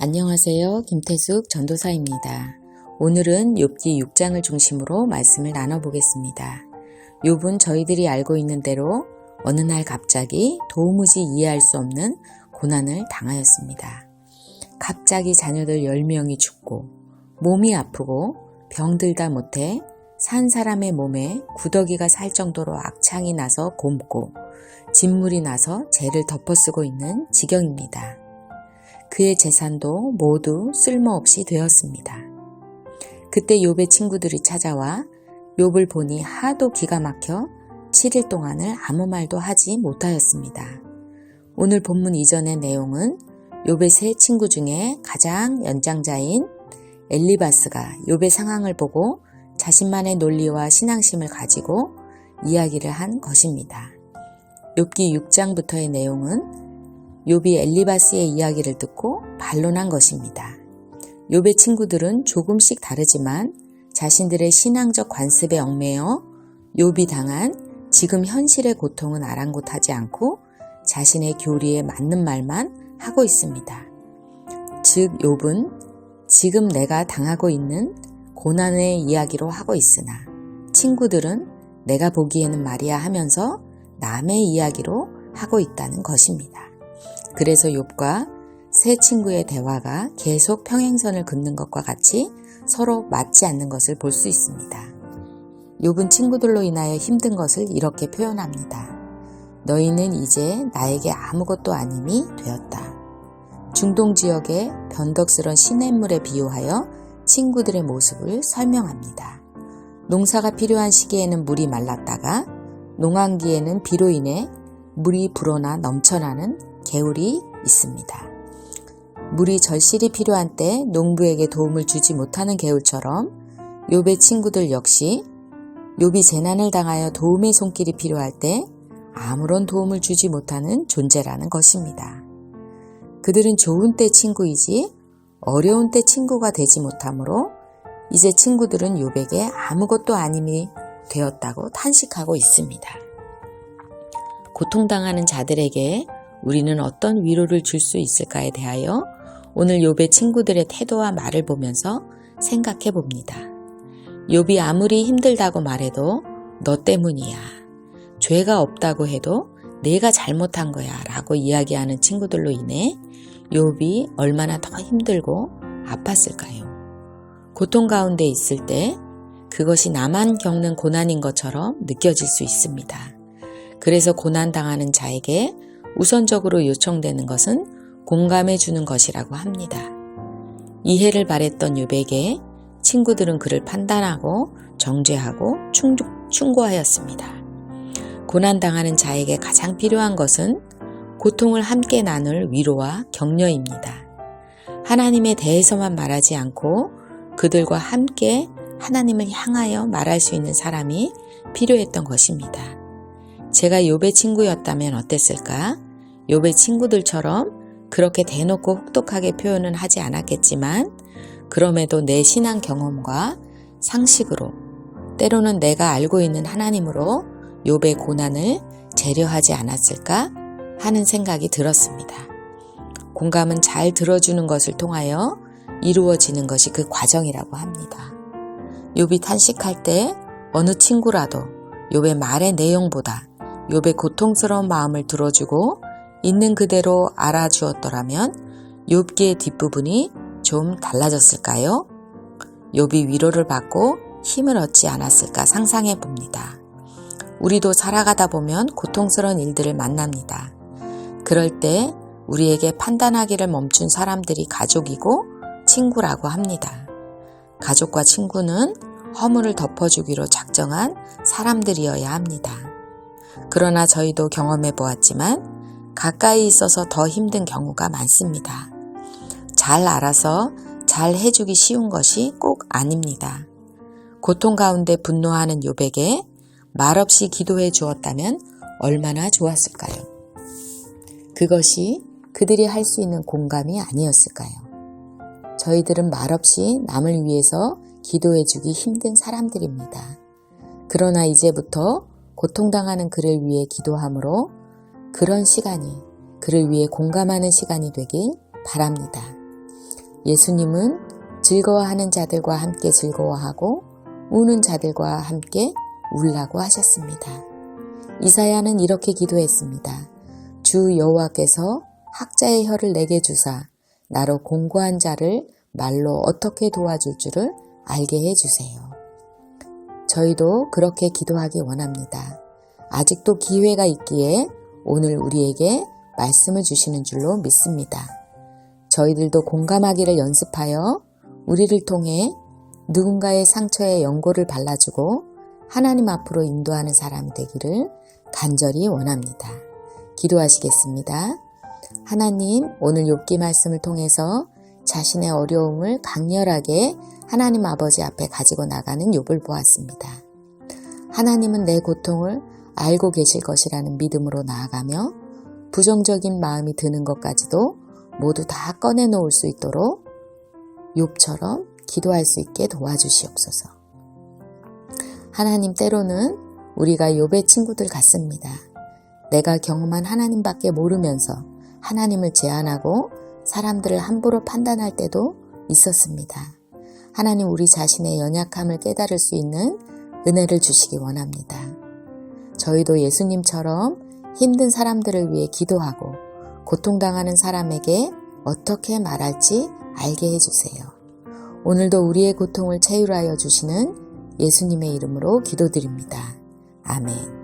안녕하세요. 김태숙 전도사입니다. 오늘은 욥기 6장을 중심으로 말씀을 나눠보겠습니다. 욥은 저희들이 알고 있는 대로 어느 날 갑자기 도무지 이해할 수 없는 고난을 당하였습니다. 갑자기 자녀들 10명이 죽고 몸이 아프고 병들다 못해 산 사람의 몸에 구더기가 살 정도로 악창이 나서 곪고 진물이 나서 죄를 덮어쓰고 있는 지경입니다. 그의 재산도 모두 쓸모없이 되었습니다. 그때 욥의 친구들이 찾아와 욥을 보니 하도 기가 막혀 7일 동안을 아무 말도 하지 못하였습니다. 오늘 본문 이전의 내용은 욥의 세 친구 중에 가장 연장자인 엘리바스가 욥의 상황을 보고 자신만의 논리와 신앙심을 가지고 이야기를 한 것입니다. 욥기 6장부터의 내용은 욥이 엘리바스의 이야기를 듣고 반론한 것입니다. 욥의 친구들은 조금씩 다르지만 자신들의 신앙적 관습에 얽매여 욥이 당한 지금 현실의 고통은 아랑곳하지 않고 자신의 교리에 맞는 말만 하고 있습니다. 즉 욥은 지금 내가 당하고 있는 고난의 이야기로 하고 있으나 친구들은 내가 보기에는 말이야 하면서 남의 이야기로 하고 있다는 것입니다. 그래서 욥과 세 친구의 대화가 계속 평행선을 긋는 것과 같이 서로 맞지 않는 것을 볼 수 있습니다. 욥은 친구들로 인하여 힘든 것을 이렇게 표현합니다. 너희는 이제 나에게 아무것도 아님이 되었다. 중동 지역의 변덕스런 시냇물에 비유하여 친구들의 모습을 설명합니다. 농사가 필요한 시기에는 물이 말랐다가 농한기에는 비로 인해 물이 불어나 넘쳐나는 개울이 있습니다. 물이 절실히 필요한 때 농부에게 도움을 주지 못하는 개울처럼 욥의 친구들 역시 욥이 재난을 당하여 도움의 손길이 필요할 때 아무런 도움을 주지 못하는 존재라는 것입니다. 그들은 좋은 때 친구이지 어려운 때 친구가 되지 못하므로 이제 친구들은 욥에게 아무것도 아님이 되었다고 탄식하고 있습니다. 고통당하는 자들에게 우리는 어떤 위로를 줄 수 있을까에 대하여 오늘 욥의 친구들의 태도와 말을 보면서 생각해 봅니다. 욥이 아무리 힘들다고 말해도 너 때문이야. 죄가 없다고 해도 내가 잘못한 거야 라고 이야기하는 친구들로 인해 욥이 얼마나 더 힘들고 아팠을까요? 고통 가운데 있을 때 그것이 나만 겪는 고난인 것처럼 느껴질 수 있습니다. 그래서 고난당하는 자에게 우선적으로 요청되는 것은 공감해 주는 것이라고 합니다. 이해를 바랬던 욥에게 친구들은 그를 판단하고 정죄하고 충고하였습니다. 고난당하는 자에게 가장 필요한 것은 고통을 함께 나눌 위로와 격려입니다. 하나님에 대해서만 말하지 않고 그들과 함께 하나님을 향하여 말할 수 있는 사람이 필요했던 것입니다. 제가 욥의 친구였다면 어땠을까? 욥의 친구들처럼 그렇게 대놓고 혹독하게 표현은 하지 않았겠지만 그럼에도 내 신앙 경험과 상식으로 때로는 내가 알고 있는 하나님으로 욥의 고난을 재려하지 않았을까 하는 생각이 들었습니다. 공감은 잘 들어주는 것을 통하여 이루어지는 것이 그 과정이라고 합니다. 욥이 탄식할 때 어느 친구라도 욥의 말의 내용보다 욥의 고통스러운 마음을 들어주고 있는 그대로 알아주었더라면 욥기의 뒷부분이 좀 달라졌을까요? 욥이 위로를 받고 힘을 얻지 않았을까 상상해 봅니다. 우리도 살아가다 보면 고통스러운 일들을 만납니다. 그럴 때 우리에게 판단하기를 멈춘 사람들이 가족이고 친구라고 합니다. 가족과 친구는 허물을 덮어주기로 작정한 사람들이어야 합니다. 그러나 저희도 경험해 보았지만 가까이 있어서 더 힘든 경우가 많습니다. 잘 알아서 잘 해주기 쉬운 것이 꼭 아닙니다. 고통 가운데 분노하는 욥에게 말없이 기도해 주었다면 얼마나 좋았을까요? 그것이 그들이 할 수 있는 공감이 아니었을까요? 저희들은 말없이 남을 위해서 기도해 주기 힘든 사람들입니다. 그러나 이제부터 고통당하는 그를 위해 기도함으로 그런 시간이 그를 위해 공감하는 시간이 되길 바랍니다. 예수님은 즐거워하는 자들과 함께 즐거워하고 우는 자들과 함께 울라고 하셨습니다. 이사야는 이렇게 기도했습니다. 주 여호와께서 학자의 혀를 내게 주사 나로 공고한 자를 말로 어떻게 도와줄 줄을 알게 해주세요. 저희도 그렇게 기도하기 원합니다. 아직도 기회가 있기에 오늘 우리에게 말씀을 주시는 줄로 믿습니다. 저희들도 공감하기를 연습하여 우리를 통해 누군가의 상처에 연고를 발라주고 하나님 앞으로 인도하는 사람이 되기를 간절히 원합니다. 기도하시겠습니다. 하나님, 오늘 욥기 말씀을 통해서 자신의 어려움을 강렬하게 하나님 아버지 앞에 가지고 나가는 욥을 보았습니다. 하나님은 내 고통을 알고 계실 것이라는 믿음으로 나아가며 부정적인 마음이 드는 것까지도 모두 다 꺼내놓을 수 있도록 욥처럼 기도할 수 있게 도와주시옵소서. 하나님, 때로는 우리가 욥의 친구들 같습니다. 내가 경험한 하나님밖에 모르면서 하나님을 제한하고 사람들을 함부로 판단할 때도 있었습니다. 하나님, 우리 자신의 연약함을 깨달을 수 있는 은혜를 주시기 원합니다. 저희도 예수님처럼 힘든 사람들을 위해 기도하고 고통당하는 사람에게 어떻게 말할지 알게 해주세요. 오늘도 우리의 고통을 채율하여 주시는 예수님의 이름으로 기도드립니다. 아멘.